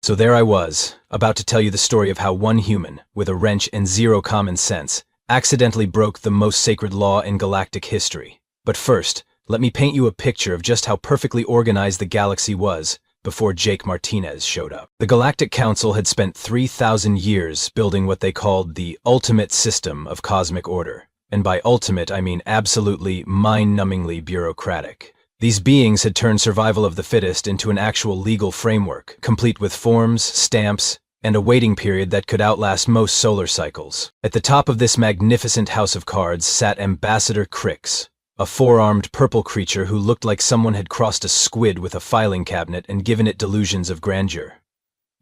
So there I was, about to tell you the story of how one human, with a wrench and zero common sense, accidentally broke the most sacred law in galactic history. But first, let me paint you a picture of just how perfectly organized the galaxy was before Jake Martinez showed up. The Galactic Council had spent 3,000 years building what they called the ultimate system of cosmic order. And by ultimate, I mean absolutely mind-numbingly bureaucratic. These beings had turned survival of the fittest into an actual legal framework, complete with forms, stamps, and a waiting period that could outlast most solar cycles. At the top of this magnificent house of cards sat Ambassador Crix, a four-armed purple creature who looked like someone had crossed a squid with a filing cabinet and given it delusions of grandeur.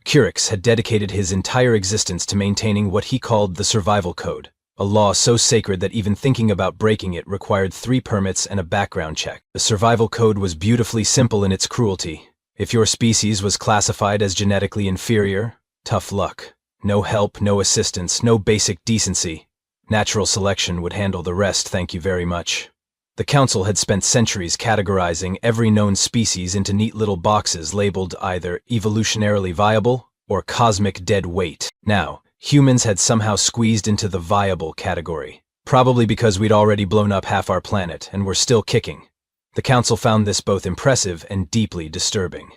Crix had dedicated his entire existence to maintaining what he called the Survival Code, a law so sacred that even thinking about breaking it required 3 permits and a background check. The Survival Code was beautifully simple in its cruelty. If your species was classified as genetically inferior, tough luck. No help, no assistance, no basic decency. Natural selection would handle the rest, thank you very much. The Council had spent centuries categorizing every known species into neat little boxes labeled either evolutionarily viable or cosmic dead weight. Now, humans had somehow squeezed into the viable category, probably because we'd already blown up half our planet and were still kicking. The Council found this both impressive and deeply disturbing.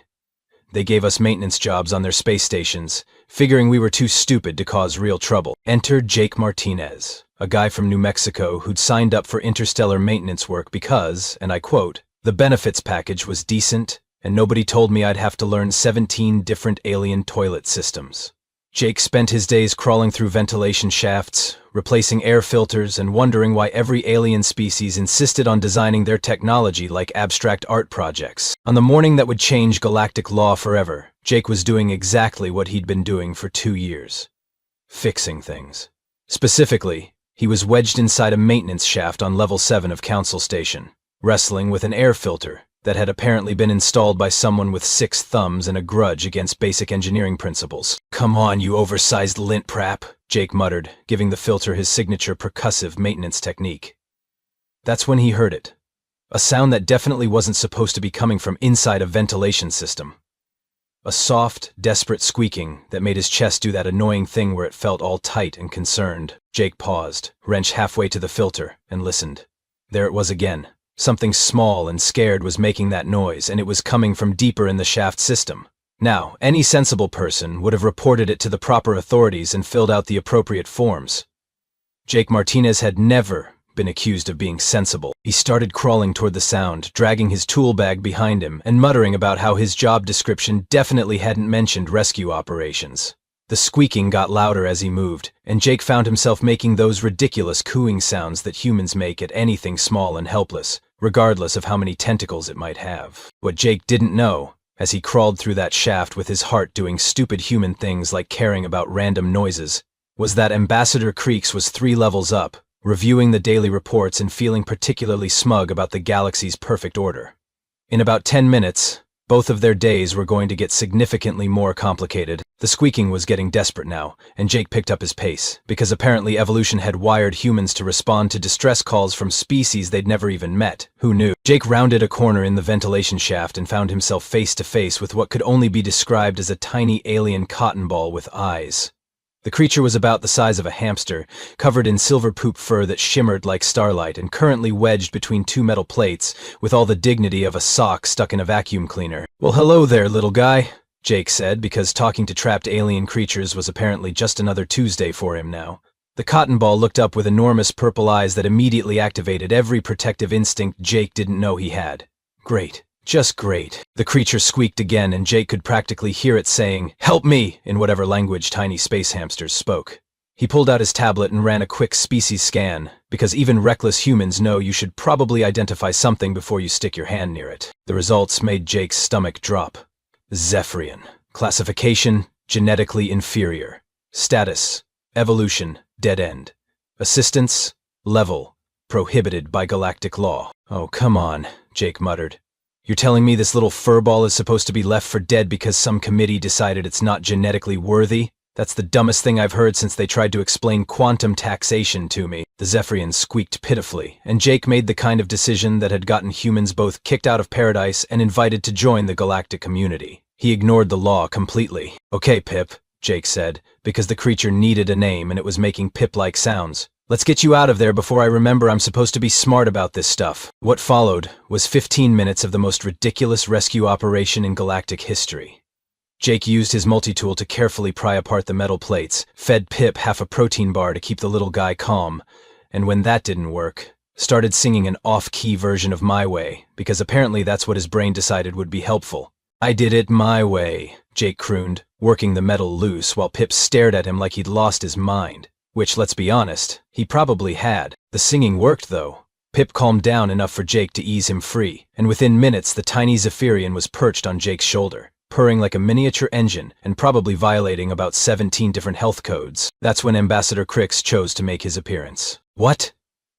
They gave us maintenance jobs on their space stations, figuring we were too stupid to cause real trouble. Enter Jake Martinez, a guy from New Mexico who'd signed up for interstellar maintenance work because, and I quote, "the benefits package was decent, and nobody told me I'd have to learn 17 different alien toilet systems." Jake spent his days crawling through ventilation shafts, replacing air filters, and wondering why every alien species insisted on designing their technology like abstract art projects. On the morning that would change galactic law forever, Jake was doing exactly what he'd been doing for 2 years. Fixing things. Specifically, he was wedged inside a maintenance shaft on level 7 of Council Station, wrestling with an air filter that had apparently been installed by someone with 6 thumbs and a grudge against basic engineering principles. "Come on, you oversized lint prap," Jake muttered, giving the filter his signature percussive maintenance technique. That's when he heard it. A sound that definitely wasn't supposed to be coming from inside a ventilation system. A soft, desperate squeaking that made his chest do that annoying thing where it felt all tight and concerned. Jake paused, wrenched halfway to the filter, and listened. There it was again. Something small and scared was making that noise, and it was coming from deeper in the shaft system. Now, any sensible person would have reported it to the proper authorities and filled out the appropriate forms. Jake Martinez had never been accused of being sensible. He started crawling toward the sound, dragging his tool bag behind him, and muttering about how his job description definitely hadn't mentioned rescue operations. The squeaking got louder as he moved, and Jake found himself making those ridiculous cooing sounds that humans make at anything small and helpless, regardless of how many tentacles it might have. What Jake didn't know, as he crawled through that shaft with his heart doing stupid human things like caring about random noises, was that Ambassador Crix was 3 levels up, reviewing the daily reports and feeling particularly smug about the galaxy's perfect order. In about 10 minutes, both of their days were going to get significantly more complicated. The squeaking was getting desperate now, and Jake picked up his pace, because apparently evolution had wired humans to respond to distress calls from species they'd never even met. Who knew? Jake rounded a corner in the ventilation shaft and found himself face to face with what could only be described as a tiny alien cotton ball with eyes. The creature was about the size of a hamster, covered in silver poop fur that shimmered like starlight and currently wedged between 2 metal plates with all the dignity of a sock stuck in a vacuum cleaner. "Well, hello there, little guy," Jake said, because talking to trapped alien creatures was apparently just another Tuesday for him now. The cotton ball looked up with enormous purple eyes that immediately activated every protective instinct Jake didn't know he had. Great. Just great. The creature squeaked again, and Jake could practically hear it saying, "Help me," in whatever language tiny space hamsters spoke. He pulled out his tablet and ran a quick species scan, because even reckless humans know you should probably identify something before you stick your hand near it. The results made Jake's stomach drop. Zephyrian. Classification, genetically inferior. Status, evolution, dead end. Assistance, level, prohibited by galactic law. "Oh, come on," Jake muttered. "You're telling me this little furball is supposed to be left for dead because some committee decided it's not genetically worthy? That's the dumbest thing I've heard since they tried to explain quantum taxation to me." The Zephyrian squeaked pitifully, and Jake made the kind of decision that had gotten humans both kicked out of paradise and invited to join the galactic community. He ignored the law completely. "Okay, Pip," Jake said, because the creature needed a name and it was making Pip-like sounds. "Let's get you out of there before I remember I'm supposed to be smart about this stuff." What followed was 15 minutes of the most ridiculous rescue operation in galactic history. Jake used his multi-tool to carefully pry apart the metal plates, fed Pip half a protein bar to keep the little guy calm, and when that didn't work, started singing an off-key version of My Way, because apparently that's what his brain decided would be helpful. "I did it my way," Jake crooned, working the metal loose while Pip stared at him like he'd lost his mind. Which, let's be honest, he probably had. The singing worked, though. Pip calmed down enough for Jake to ease him free, and within minutes the tiny Zephyrian was perched on Jake's shoulder, purring like a miniature engine and probably violating about 17 different health codes. That's when Ambassador Crix chose to make his appearance. "What?"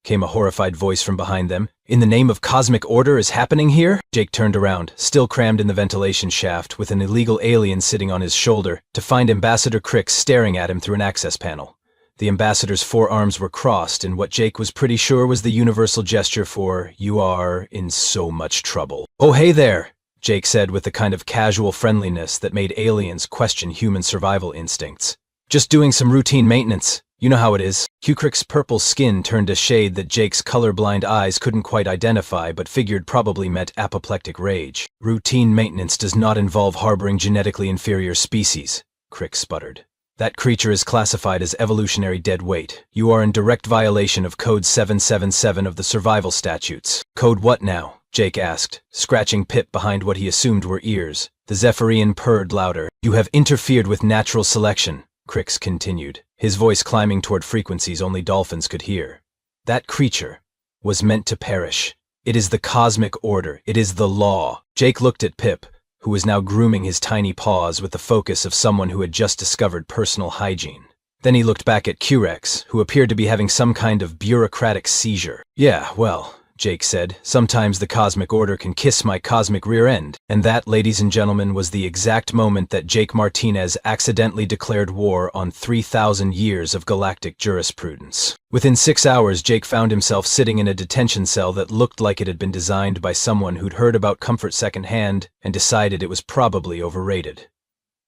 came a horrified voice from behind them. "In the name of cosmic order is happening here?" Jake turned around, still crammed in the ventilation shaft with an illegal alien sitting on his shoulder, to find Ambassador Crix staring at him through an access panel. The ambassador's forearms were crossed in what Jake was pretty sure was the universal gesture for, "You are in so much trouble." "Oh, hey there," Jake said with the kind of casual friendliness that made aliens question human survival instincts. "Just doing some routine maintenance. You know how it is." Crix's purple skin turned a shade that Jake's colorblind eyes couldn't quite identify but figured probably meant apoplectic rage. "Routine maintenance does not involve harboring genetically inferior species," Crix sputtered. "That creature is classified as evolutionary dead weight. You are in direct violation of Code 777 of the survival statutes." "Code what now?" Jake asked, scratching Pip behind what he assumed were ears. The Zephyrian purred louder. "You have interfered with natural selection," Crix continued, his voice climbing toward frequencies only dolphins could hear. "That creature was meant to perish. It is the cosmic order. It is the law." Jake looked at Pip, who was now grooming his tiny paws with the focus of someone who had just discovered personal hygiene. Then he looked back at Crix, who appeared to be having some kind of bureaucratic seizure. "Yeah, well," Jake said, "sometimes the cosmic order can kiss my cosmic rear end." And that, ladies and gentlemen, was the exact moment that Jake Martinez accidentally declared war on 3,000 years of galactic jurisprudence. Within 6 hours, Jake found himself sitting in a detention cell that looked like it had been designed by someone who'd heard about comfort secondhand and decided it was probably overrated.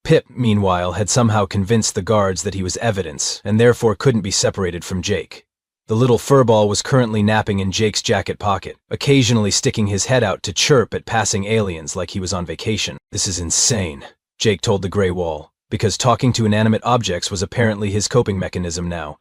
Pip, meanwhile, had somehow convinced the guards that he was evidence and therefore couldn't be separated from Jake. The little furball was currently napping in Jake's jacket pocket, occasionally sticking his head out to chirp at passing aliens like he was on vacation. "This is insane," Jake told the gray wall, because talking to inanimate objects was apparently his coping mechanism now.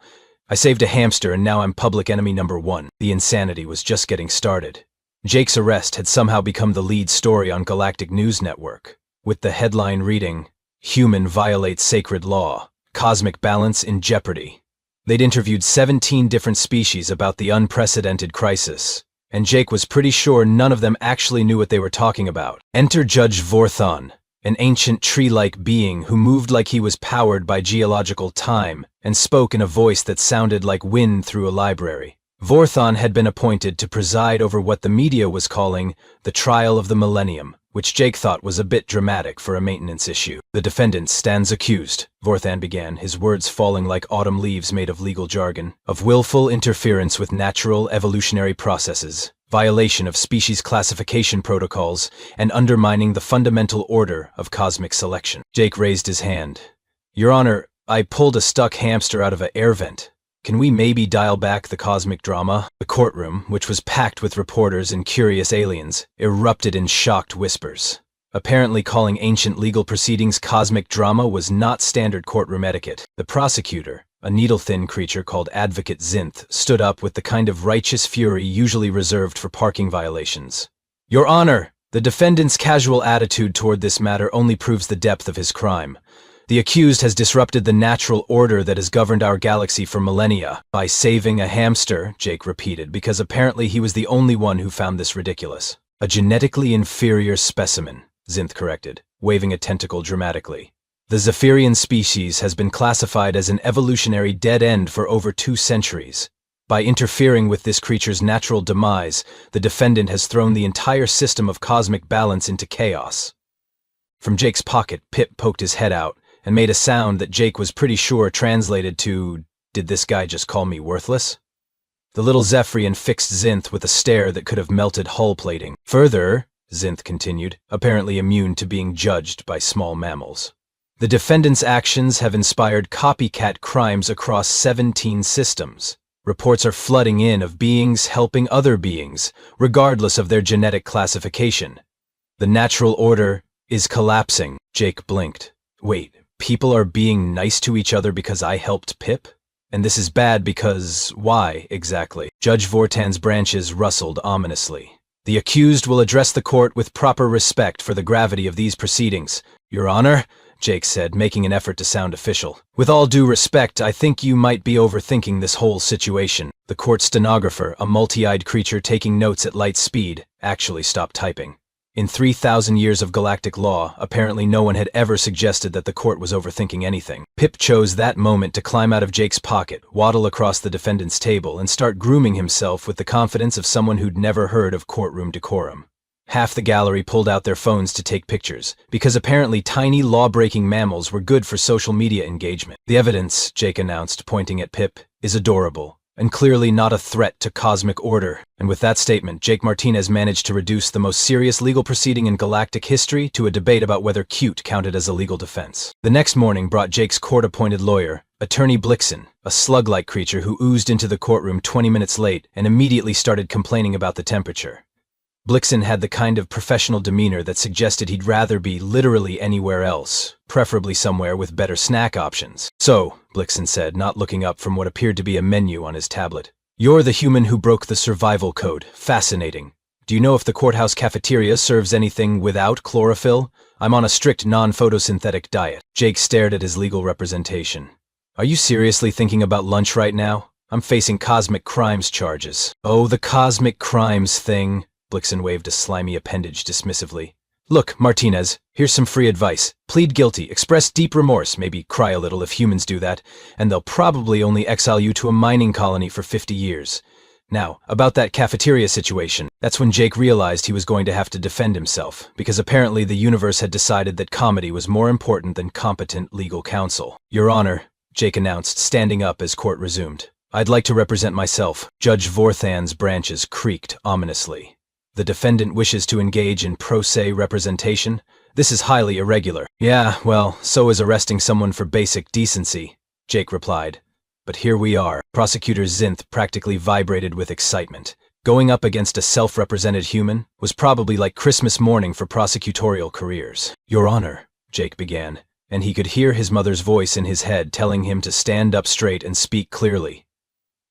"I saved a hamster and now I'm public enemy number 1. The insanity was just getting started." Jake's arrest had somehow become the lead story on Galactic News Network, with the headline reading, "Human violates sacred law. Cosmic balance in jeopardy." They'd interviewed 17 different species about the unprecedented crisis, and Jake was pretty sure none of them actually knew what they were talking about. Enter Judge Vorthon, an ancient tree-like being who moved like he was powered by geological time and spoke in a voice that sounded like wind through a library. Vorthon had been appointed to preside over what the media was calling the trial of the millennium, which Jake thought was a bit dramatic for a maintenance issue. "The defendant stands accused," Vorthon began, his words falling like autumn leaves made of legal jargon, "of willful interference with natural evolutionary processes, violation of species classification protocols, and undermining the fundamental order of cosmic selection." Jake raised his hand. "Your Honor, I pulled a stuck hamster out of an air vent. Can we maybe dial back the cosmic drama?" The courtroom, which was packed with reporters and curious aliens, erupted in shocked whispers. Apparently calling ancient legal proceedings cosmic drama was not standard courtroom etiquette. The prosecutor, a needle-thin creature called Advocate Zinth, stood up with the kind of righteous fury usually reserved for parking violations. "Your Honor, the defendant's casual attitude toward this matter only proves the depth of his crime. The accused has disrupted the natural order that has governed our galaxy for millennia by saving a hamster," Jake repeated, because apparently he was the only one who found this ridiculous. "A genetically inferior specimen," Zinth corrected, waving a tentacle dramatically. "The Zephyrian species has been classified as an evolutionary dead end for over 2 centuries. By interfering with this creature's natural demise, the defendant has thrown the entire system of cosmic balance into chaos." From Jake's pocket, Pip poked his head out and made a sound that Jake was pretty sure translated to, "Did this guy just call me worthless?" The little Zephyrian fixed Zinth with a stare that could have melted hull plating. Further, Zinth continued, apparently immune to being judged by small mammals. The defendant's actions have inspired copycat crimes across 17 systems. Reports are flooding in of beings helping other beings, regardless of their genetic classification. The natural order is collapsing. Jake blinked. Wait, people are being nice to each other because I helped Pip? And this is bad because why, exactly? Judge Vortan's branches rustled ominously. The accused will address the court with proper respect for the gravity of these proceedings. Your Honor, Jake said, making an effort to sound official. With all due respect, I think you might be overthinking this whole situation. The court stenographer, a multi-eyed creature taking notes at light speed, actually stopped typing. In 3,000 years of galactic law, apparently no one had ever suggested that the court was overthinking anything. Pip chose that moment to climb out of Jake's pocket, waddle across the defendant's table, and start grooming himself with the confidence of someone who'd never heard of courtroom decorum. Half the gallery pulled out their phones to take pictures, because apparently tiny law-breaking mammals were good for social media engagement. The evidence, Jake announced, pointing at Pip, is adorable, and clearly not a threat to cosmic order. And with that statement, Jake Martinez managed to reduce the most serious legal proceeding in galactic history to a debate about whether cute counted as a legal defense. The next morning brought Jake's court-appointed lawyer, Attorney Blixen, a slug-like creature who oozed into the courtroom 20 minutes late and immediately started complaining about the temperature. Blixen had the kind of professional demeanor that suggested he'd rather be literally anywhere else, preferably somewhere with better snack options. So, Blixen said, not looking up from what appeared to be a menu on his tablet. You're the human who broke the survival code. Fascinating. Do you know if the courthouse cafeteria serves anything without chlorophyll? I'm on a strict non-photosynthetic diet. Jake stared at his legal representation. Are you seriously thinking about lunch right now? I'm facing cosmic crimes charges. Oh, the cosmic crimes thing. Blixen waved a slimy appendage dismissively. Look, Martinez, here's some free advice. Plead guilty, express deep remorse, maybe cry a little if humans do that, and they'll probably only exile you to a mining colony for 50 years. Now, about that cafeteria situation, that's when Jake realized he was going to have to defend himself, because apparently the universe had decided that comedy was more important than competent legal counsel. Your Honor, Jake announced, standing up as court resumed. I'd like to represent myself. Judge Vorthan's branches creaked ominously. The defendant wishes to engage in pro se representation? This is highly irregular. Yeah, well, so is arresting someone for basic decency, Jake replied. But here we are. Prosecutor Zinth practically vibrated with excitement. Going up against a self-represented human was probably like Christmas morning for prosecutorial careers. Your Honor, Jake began, and he could hear his mother's voice in his head telling him to stand up straight and speak clearly.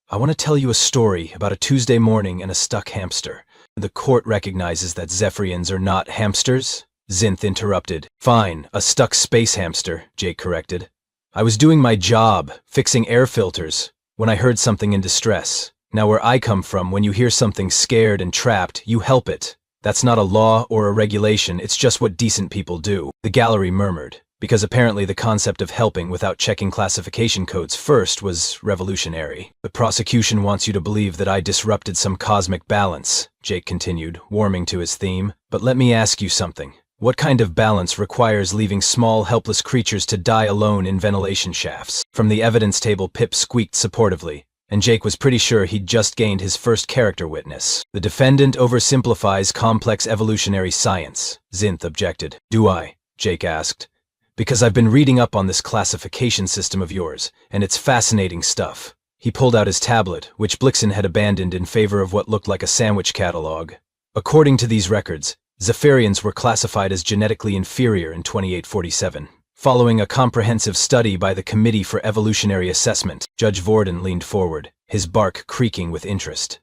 I want to tell you a story about a Tuesday morning and a stuck hamster. The court recognizes that Zephyrians are not hamsters? Zinth interrupted. Fine, a stuck space hamster, Jake corrected. I was doing my job, fixing air filters, when I heard something in distress. Now where I come from, when you hear something scared and trapped, you help it. That's not a law or a regulation, it's just what decent people do. The gallery murmured, because apparently the concept of helping without checking classification codes first was revolutionary. The prosecution wants you to believe that I disrupted some cosmic balance, Jake continued, warming to his theme. But let me ask you something. What kind of balance requires leaving small, helpless creatures to die alone in ventilation shafts? From the evidence table, Pip squeaked supportively, and Jake was pretty sure he'd just gained his first character witness. The defendant oversimplifies complex evolutionary science, Zinth objected. Do I? Jake asked. Because I've been reading up on this classification system of yours, and it's fascinating stuff. He pulled out his tablet, which Blixen had abandoned in favor of what looked like a sandwich catalog. According to these records, Zephyrians were classified as genetically inferior in 2847. Following a comprehensive study by the Committee for Evolutionary Assessment, Judge Vortan leaned forward, his bark creaking with interest.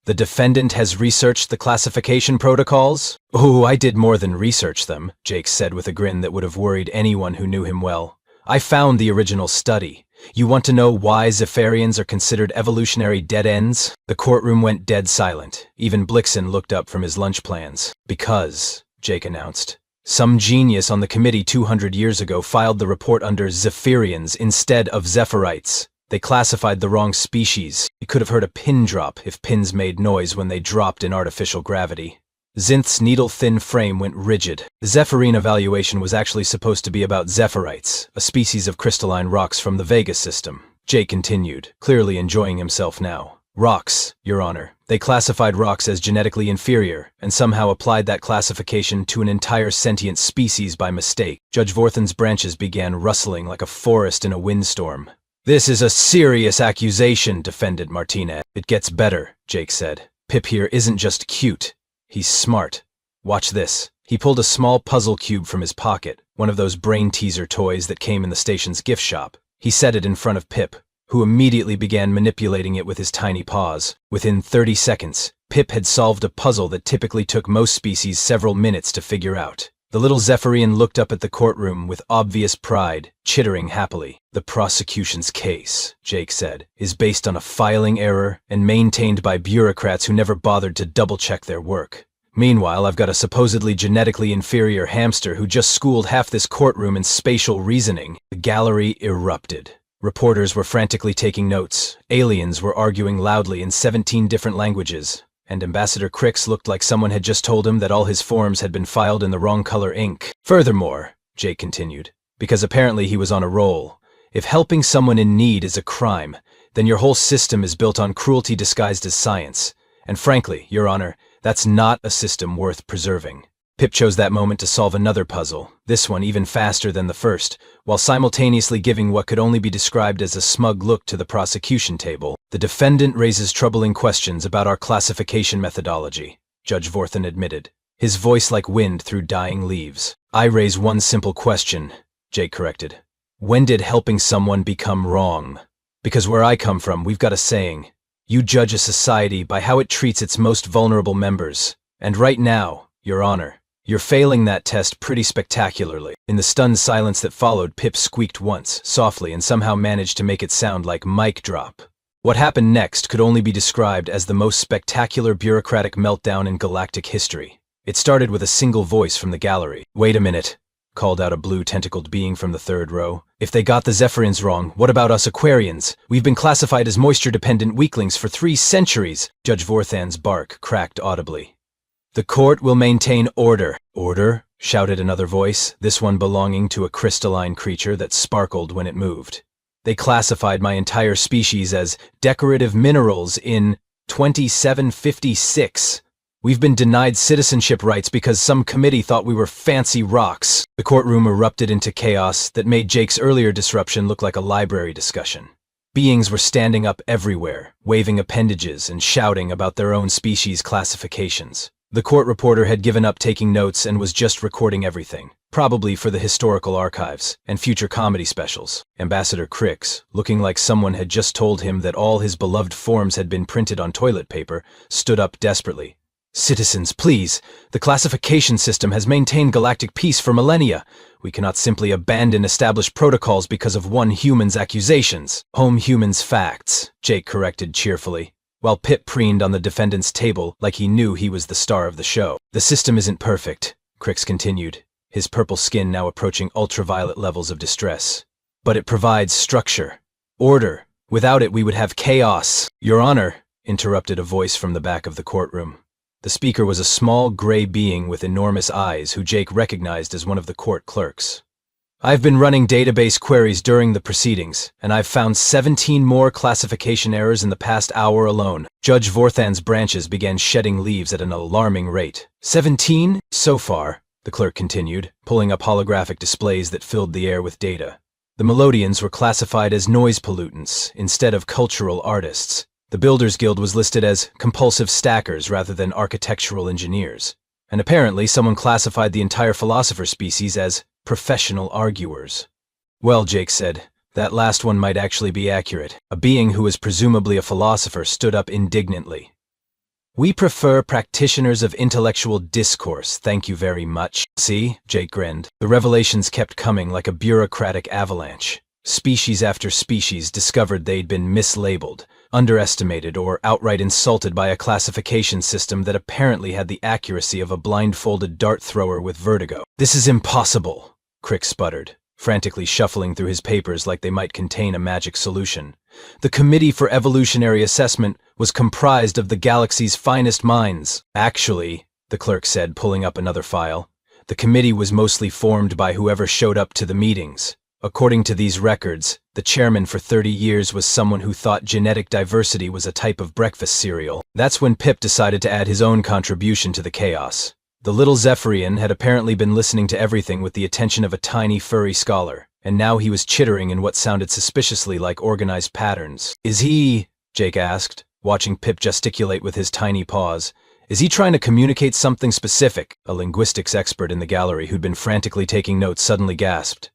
The defendant has researched the classification protocols? Oh, I did more than research them, Jake said with a grin that would have worried anyone who knew him well. I found the original study. You want to know why Zephyrians are considered evolutionary dead ends? The courtroom went dead silent. Even Blixen looked up from his lunch plans. Because, Jake announced, some genius on the committee 200 years ago filed the report under Zephyrians instead of Zephirites. They classified the wrong species. You could have heard a pin drop if pins made noise when they dropped in artificial gravity. Zinth's needle-thin frame went rigid. The Zephyrine evaluation was actually supposed to be about Zephirites, a species of crystalline rocks from the Vega system. Jake continued, clearly enjoying himself now. Rocks, Your Honor. They classified rocks as genetically inferior, and somehow applied that classification to an entire sentient species by mistake. Judge Vorthen's branches began rustling like a forest in a windstorm. This is a serious accusation, defended Martinez. It gets better, Jake said. Pip here isn't just cute. He's smart. Watch this. He pulled a small puzzle cube from his pocket, one of those brain teaser toys that came in the station's gift shop. He set it in front of Pip, who immediately began manipulating it with his tiny paws. Within 30 seconds, Pip had solved a puzzle that typically took most species several minutes to figure out. The little Zephyrian looked up at the courtroom with obvious pride, chittering happily. The prosecution's case, Jake said, is based on a filing error and maintained by bureaucrats who never bothered to double-check their work. Meanwhile, I've got a supposedly genetically inferior hamster who just schooled half this courtroom in spatial reasoning. The gallery erupted. Reporters were frantically taking notes, aliens were arguing loudly in 17 different languages, and Ambassador Crix looked like someone had just told him that all his forms had been filed in the wrong color ink. Furthermore, Jake continued, because apparently he was on a roll, if helping someone in need is a crime, then your whole system is built on cruelty disguised as science. And frankly, Your Honor, that's not a system worth preserving. Pip chose that moment to solve another puzzle, this one even faster than the first, while simultaneously giving what could only be described as a smug look to the prosecution table. The defendant raises troubling questions about our classification methodology, Judge Vorthen admitted, his voice like wind through dying leaves. I raise one simple question, Jake corrected. When did helping someone become wrong? Because where I come from, we've got a saying, you judge a society by how it treats its most vulnerable members. And right now, Your Honor, you're failing that test pretty spectacularly. In the stunned silence that followed, Pip squeaked once, softly, and somehow managed to make it sound like mic drop. What happened next could only be described as the most spectacular bureaucratic meltdown in galactic history. It started with a single voice from the gallery. Wait a minute, called out a blue tentacled being from the third row. If they got the Zephyrians wrong, what about us Aquarians? We've been classified as moisture-dependent weaklings for 3 centuries. Judge Vorthen's bark cracked audibly. The court will maintain order. Order? Shouted another voice, this one belonging to a crystalline creature that sparkled when it moved. They classified my entire species as decorative minerals in 2756. We've been denied citizenship rights because some committee thought we were fancy rocks. The courtroom erupted into chaos that made Jake's earlier disruption look like a library discussion. Beings were standing up everywhere, waving appendages and shouting about their own species classifications. The court reporter had given up taking notes and was just recording everything, probably for the historical archives and future comedy specials. Ambassador Crix, looking like someone had just told him that all his beloved forms had been printed on toilet paper, stood up desperately. Citizens, please, the classification system has maintained galactic peace for millennia. We cannot simply abandon established protocols because of one human's accusations. Home human's facts, Jake corrected cheerfully, while Pip preened on the defendant's table like he knew he was the star of the show. The system isn't perfect, Crix continued, his purple skin now approaching ultraviolet levels of distress. But it provides structure, order. Without it, we would have chaos. Your Honor, interrupted a voice from the back of the courtroom. The speaker was a small, gray being with enormous eyes who Jake recognized as one of the court clerks. I've been running database queries during the proceedings, and I've found 17 more classification errors in the past hour alone. Judge Vorthen's branches began shedding leaves at an alarming rate. 17? So far, the clerk continued, pulling up holographic displays that filled the air with data. The Melodians were classified as noise pollutants instead of cultural artists. The Builders Guild was listed as compulsive stackers rather than architectural engineers. And apparently someone classified the entire philosopher species as professional arguers. Well, Jake said, that last one might actually be accurate. A being who was presumably a philosopher stood up indignantly. We prefer practitioners of intellectual discourse, thank you very much. See, Jake grinned. The revelations kept coming like a bureaucratic avalanche. Species after species discovered they'd been mislabeled, underestimated, or outright insulted by a classification system that apparently had the accuracy of a blindfolded dart thrower with vertigo. This is impossible, Crix sputtered, frantically shuffling through his papers like they might contain a magic solution. The Committee for Evolutionary Assessment was comprised of the galaxy's finest minds. Actually, the clerk said, pulling up another file, the committee was mostly formed by whoever showed up to the meetings. According to these records, The chairman for 30 years was someone who thought genetic diversity was a type of breakfast cereal. That's when Pip decided to add his own contribution to the chaos. The little Zephyrian had apparently been listening to everything with the attention of a tiny furry scholar, and now he was chittering in what sounded suspiciously like organized patterns. "Is he," Jake asked, watching Pip gesticulate with his tiny paws, "is he trying to communicate something specific?" A linguistics expert in the gallery who'd been frantically taking notes suddenly gasped.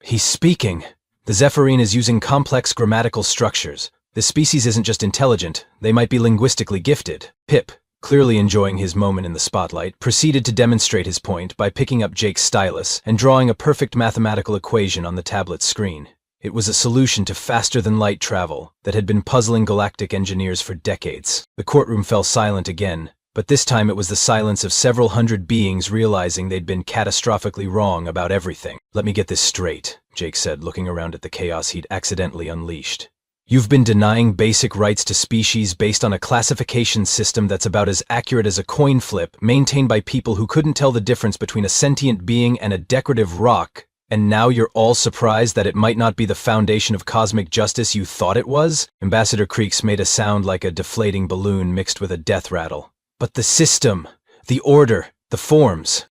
"He's speaking. The Zephyrian is using complex grammatical structures. This species isn't just intelligent, they might be linguistically gifted." Pip, clearly enjoying his moment in the spotlight, proceeded to demonstrate his point by picking up Jake's stylus and drawing a perfect mathematical equation on the tablet's screen. It was a solution to faster-than-light travel that had been puzzling galactic engineers for decades. The courtroom fell silent again, but this time it was the silence of several hundred beings realizing they'd been catastrophically wrong about everything. "Let me get this straight," Jake said, looking around at the chaos he'd accidentally unleashed. "You've been denying basic rights to species based on a classification system that's about as accurate as a coin flip, maintained by people who couldn't tell the difference between a sentient being and a decorative rock, and now you're all surprised that it might not be the foundation of cosmic justice you thought it was?" Ambassador Creeks made a sound like a deflating balloon mixed with a death rattle. "But the system, the order, the forms,"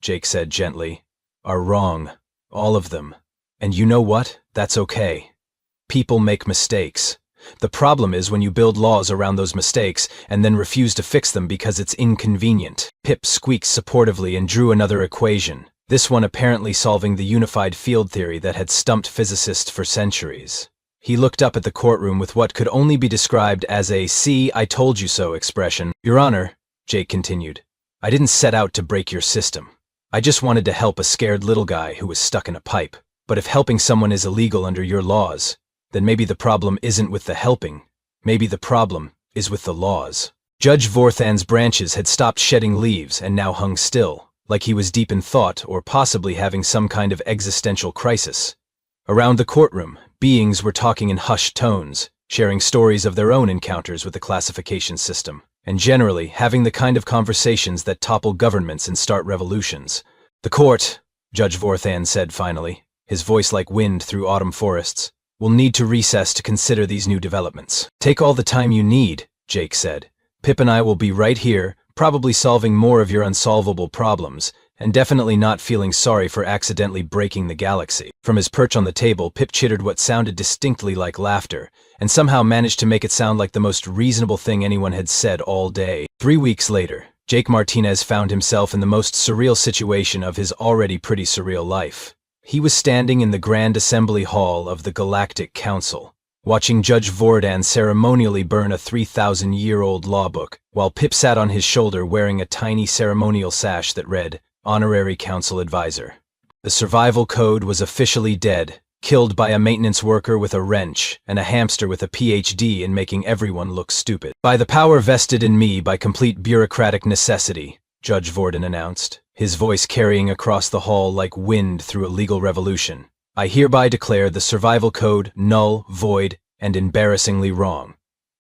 Jake said gently, "are wrong. All of them. And you know what? That's okay. People make mistakes. The problem is when you build laws around those mistakes and then refuse to fix them because it's inconvenient." Pip squeaked supportively and drew another equation, this one apparently solving the unified field theory that had stumped physicists for centuries. He looked up at the courtroom with what could only be described as a "see, I told you so" expression. "Your Honor," Jake continued, "I didn't set out to break your system. I just wanted to help a scared little guy who was stuck in a pipe. But if helping someone is illegal under your laws, then maybe the problem isn't with the helping. Maybe the problem is with the laws." Judge Vorthan's branches had stopped shedding leaves and now hung still, like he was deep in thought or possibly having some kind of existential crisis. Around the courtroom, beings were talking in hushed tones, sharing stories of their own encounters with the classification system, and generally having the kind of conversations that topple governments and start revolutions. "The court," Judge Vorthan said finally, his voice like wind through autumn forests, "will need to recess to consider these new developments." "Take all the time you need," Jake said. "Pip and I will be right here, probably solving more of your unsolvable problems, and definitely not feeling sorry for accidentally breaking the galaxy." From his perch on the table, Pip chittered what sounded distinctly like laughter, and somehow managed to make it sound like the most reasonable thing anyone had said all day. 3 weeks later, Jake Martinez found himself in the most surreal situation of his already pretty surreal life. He was standing in the Grand Assembly Hall of the Galactic Council, watching Judge Vordan ceremonially burn a 3,000-year-old law book, while Pip sat on his shoulder wearing a tiny ceremonial sash that read, "Honorary Council Advisor." The survival code was officially dead, killed by a maintenance worker with a wrench and a hamster with a PhD in making everyone look stupid. "By the power vested in me by complete bureaucratic necessity," Judge Vordan announced, his voice carrying across the hall like wind through a legal revolution, "I hereby declare the survival code null, void, and embarrassingly wrong.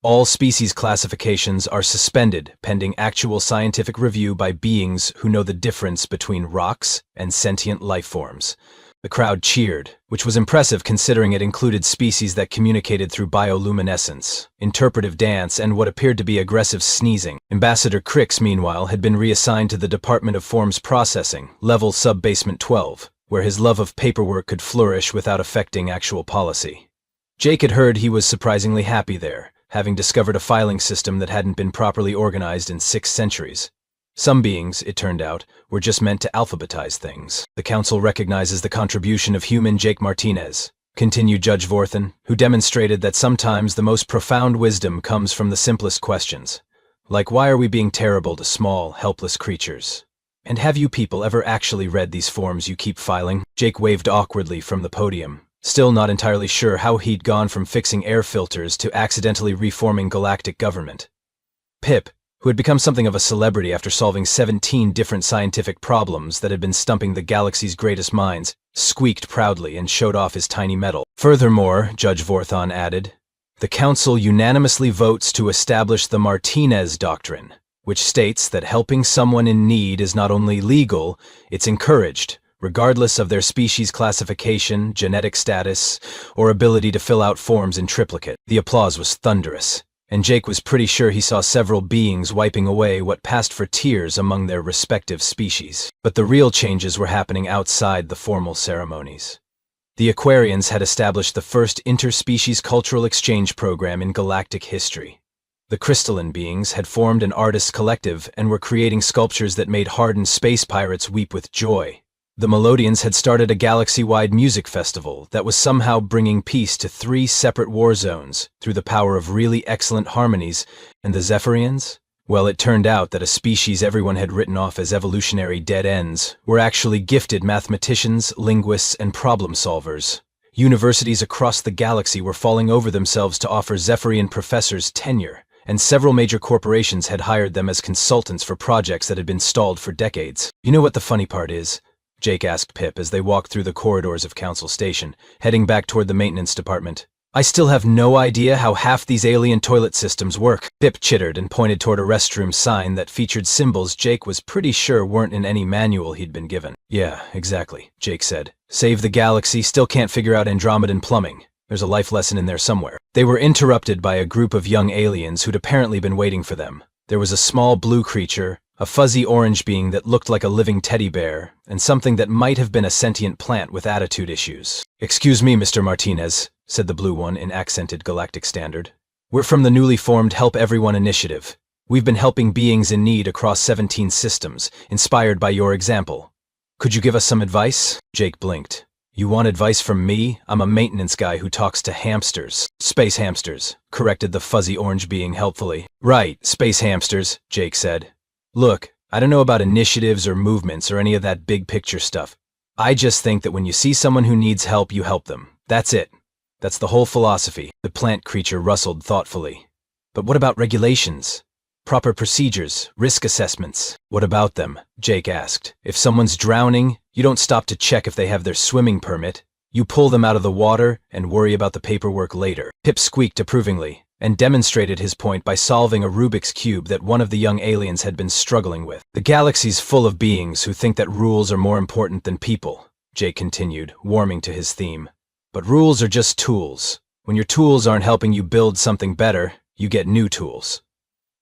All species classifications are suspended pending actual scientific review by beings who know the difference between rocks and sentient life forms." The crowd cheered, which was impressive considering it included species that communicated through bioluminescence, interpretive dance, and what appeared to be aggressive sneezing. Ambassador Crix, meanwhile, had been reassigned to the Department of Forms Processing, level sub-basement 12, where his love of paperwork could flourish without affecting actual policy. Jake had heard he was surprisingly happy there, having discovered a filing system that hadn't been properly organized in 6 centuries. Some beings, it turned out, were just meant to alphabetize things. "The Council recognizes the contribution of human Jake Martinez," continued Judge Vorthan, who demonstrated that sometimes the most profound wisdom comes from the simplest questions, like why are we being terrible to small, helpless creatures? "And have you people ever actually read these forms you keep filing?" Jake waved awkwardly from the podium, still not entirely sure how he'd gone from fixing air filters to accidentally reforming galactic government. Pip, who had become something of a celebrity after solving 17 different scientific problems that had been stumping the galaxy's greatest minds, squeaked proudly and showed off his tiny medal. "Furthermore," Judge Vorthan added, "the Council unanimously votes to establish the Martinez Doctrine, which states that helping someone in need is not only legal, it's encouraged, regardless of their species classification, genetic status, or ability to fill out forms in triplicate. The applause was thunderous, and Jake was pretty sure he saw several beings wiping away what passed for tears among their respective species. But the real changes were happening outside the formal ceremonies. The Aquarians had established the first interspecies cultural exchange program in galactic history. The crystalline beings had formed an artists' collective and were creating sculptures that made hardened space pirates weep with joy. The Melodians had started a galaxy-wide music festival that was somehow bringing peace to 3 separate war zones through the power of really excellent harmonies. And the Zephyrians? Well, it turned out that a species everyone had written off as evolutionary dead ends were actually gifted mathematicians, linguists, and problem solvers. Universities across the galaxy were falling over themselves to offer Zephyrian professors tenure, and several major corporations had hired them as consultants for projects that had been stalled for decades. You know what the funny part is? Jake asked Pip as they walked through the corridors of Council Station, heading back toward the maintenance department. I still have no idea how half these alien toilet systems work. Pip chittered and pointed toward a restroom sign that featured symbols Jake was pretty sure weren't in any manual he'd been given. Yeah, exactly, Jake said. Save the galaxy, still can't figure out Andromedan plumbing. There's a life lesson in there somewhere. They were interrupted by a group of young aliens who'd apparently been waiting for them. There was a small blue creature, a fuzzy orange being that looked like a living teddy bear, and something that might have been a sentient plant with attitude issues. Excuse me, Mr. Martinez, said the blue one in accented galactic standard. We're from the newly formed Help Everyone initiative. We've been helping beings in need across 17 systems, inspired by your example. Could you give us some advice? Jake blinked. You want advice from me? I'm a maintenance guy who talks to hamsters. Space hamsters, corrected the fuzzy orange being helpfully. Right, space hamsters, Jake said. Look, I don't know about initiatives or movements or any of that big picture stuff. I just think that when you see someone who needs help, you help them. That's it. That's the whole philosophy. The plant creature rustled thoughtfully. But what about regulations? Proper procedures, risk assessments? What about them? Jake asked. If someone's drowning, you don't stop to check if they have their swimming permit. You pull them out of the water and worry about the paperwork later. Pip squeaked approvingly and demonstrated his point by solving a Rubik's Cube that one of the young aliens had been struggling with. The galaxy's full of beings who think that rules are more important than people, Jake continued, warming to his theme. But rules are just tools. When your tools aren't helping you build something better, you get new tools.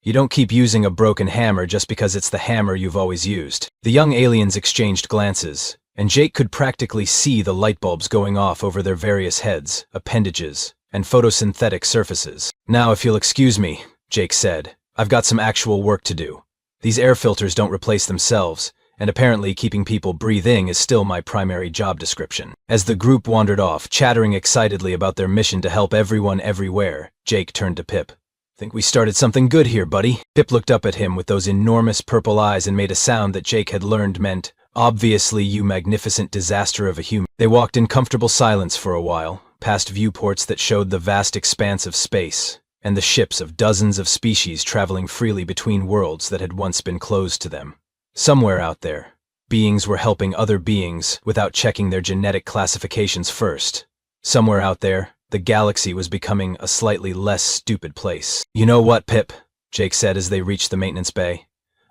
You don't keep using a broken hammer just because it's the hammer you've always used. The young aliens exchanged glances, and Jake could practically see the light bulbs going off over their various heads, appendages, and photosynthetic surfaces. Now, if you'll excuse me, Jake said, I've got some actual work to do. These air filters don't replace themselves, and apparently keeping people breathing is still my primary job description. As the group wandered off, chattering excitedly about their mission to help everyone everywhere, Jake turned to Pip. Think we started something good here, buddy? Pip looked up at him with those enormous purple eyes and made a sound that Jake had learned meant, obviously, you magnificent disaster of a human. They walked in comfortable silence for a while, past viewports that showed the vast expanse of space, and the ships of dozens of species traveling freely between worlds that had once been closed to them. Somewhere out there, beings were helping other beings without checking their genetic classifications first. Somewhere out there, the galaxy was becoming a slightly less stupid place. You know what, Pip? Jake said as they reached the maintenance bay.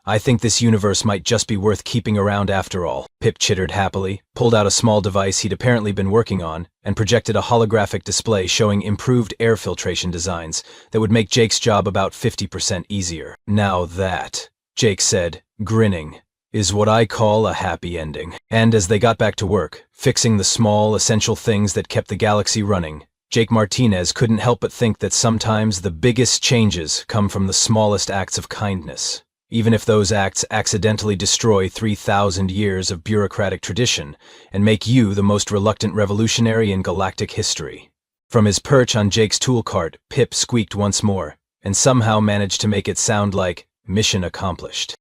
I think this universe might just be worth keeping around after all. Pip chittered happily, pulled out a small device he'd apparently been working on, and projected a holographic display showing improved air filtration designs that would make Jake's job about 50% easier. Now that, Jake said, grinning, is what I call a happy ending. And as they got back to work, fixing the small, essential things that kept the galaxy running, Jake Martinez couldn't help but think that sometimes the biggest changes come from the smallest acts of kindness, even if those acts accidentally destroy 3,000 years of bureaucratic tradition and make you the most reluctant revolutionary in galactic history. From his perch on Jake's tool cart, Pip squeaked once more, and somehow managed to make it sound like mission accomplished.